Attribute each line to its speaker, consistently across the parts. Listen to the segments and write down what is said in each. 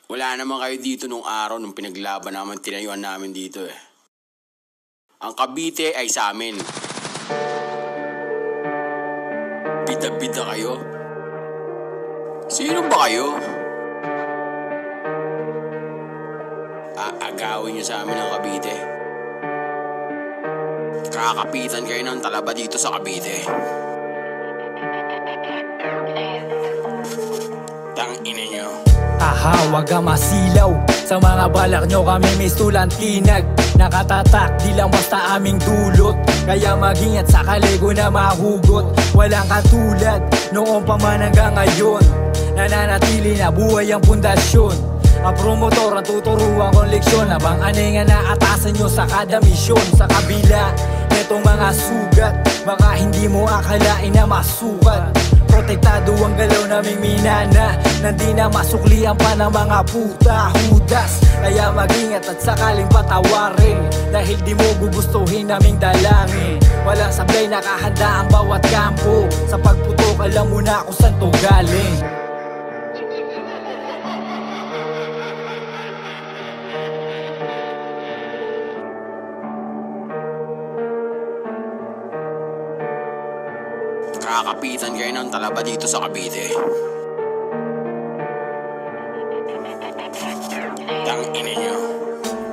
Speaker 1: Wala naman kayo dito nung araw nung pinaglaban naman tinayuan namin dito eh. Ang Cavite ay sa amin. Bida-bida kayo? Sino ba kayo? Aagawin niyo sa amin ang Cavite. Kakapitan kayo ng talaba dito sa Cavite. Tangina niyo.
Speaker 2: Aha, wag ka masilaw. Sa mga balak nyo kami may stulantinag. Nakatatak, di lang basta aming dulot. Kaya mag-ingat sa kaligo na mahugot. Walang katulad, noon pa man hanggang ngayon. Nananatili na buhay ang pundasyon. Ang promotor ang tuturuan kong leksyon. Habang aningan na atasan nyo sa kada misyon. Sa kabila netong mga sugat, baka hindi mo akalain na masukat. Protektado ang galaw naming minana. Nandi na masuklian pa ng mga puta hudas. Kaya mag-ingat at sakaling patawarin. Dahil di mo gugustuhin naming dalangin. Walang sablay, nakahanda ang bawat kampo. Sa pagputok alam mo na kung saan to galing.
Speaker 1: Kakapitan kayo ng talaba dito sa Cavite. Tangina niyo.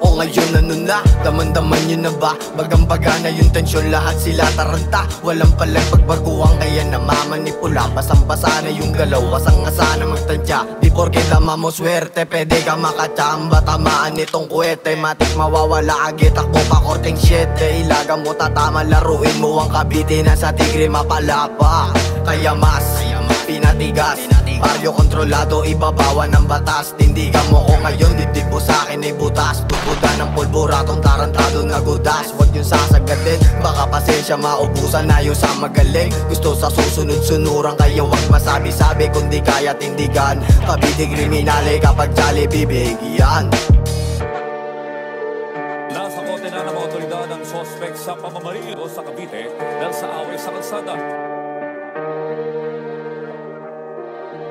Speaker 3: O ngayon ano na, daman-daman nyo na ba? Bagang-baga na yung tensyon, lahat sila taranta. Walang palang pagbaguan kaya namamanipula. Basang-basa na yung galaw, asang-asa na magtadya. Di porke tama mo swerte, pwede ka makachamba. Tamaan itong kuwete, matik mawawala agit. Takbo pa korteng 7, ilaga mo tatama. Laruin mo ang Cavite na sa Tigre mapalapa. Kaya mas pinatigas, baryo kontrolado, ibabawan ng batas. Tindigan mo ko ngayon, dibdib mo sa'kin ay butas. Tubuda ng pulburatong tarantado na gudas. Huwag yung sasagadin, baka pasensya maubusan na yung sa magaling. Gusto sa susunod-sunuran kaya huwag masabi-sabi kung di kaya tindigan. Cavite kriminale kapag jolly bibigyan.
Speaker 4: Nasa kote na ng otoridad ang sospek sa pamamarilo sa Cavite dahil sa away sa kalsada.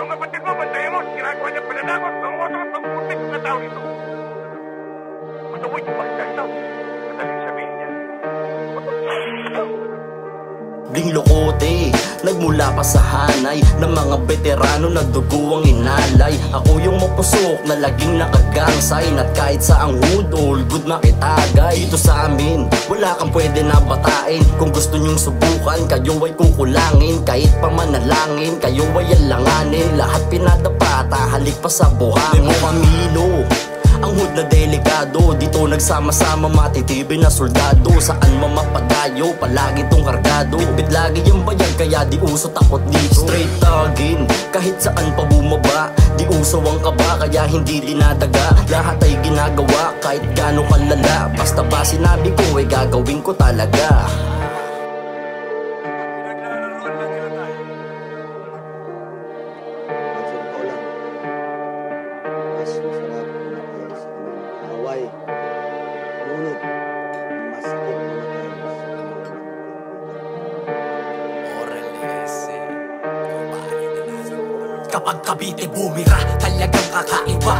Speaker 5: Ang kapatid mo, bantayan mo, ginagawa niya pananakot ng motor at pagputik na tao nito. Matawid yung bakit ito. Madaling sabihin niya.
Speaker 6: Ding lokote, nagmula pa sa hanay ng mga veterano, nagdugo ang inalay. Ako yung mapusok na laging nakagangsay, at kahit sa ang hood, all good makitagay. Dito sa amin, wala kang pwede na batain. Kung gusto nyong subukan, kayo ay kukulangin. Kahit pa manalangin, kayo ay alanganin. Lahat pinadapa, tahalik pa sa buhangin. Demo Camilo, ang hood na delikado, dito nagsama-sama matitibay na soldado. Saan mamapadayo, palagi tong kargado. Bitbit lagi yung bayan, kaya di uso takot dito. Straight tagin, kahit saan pa bumaba. Di uso ang kaba, kaya hindi dinadaga. Lahat ay ginagawa, kahit gano'ng kalala. Basta ba sinabi ko, ay gagawin ko talaga.
Speaker 2: Kapag Cavite bumira, talagang kakaiba.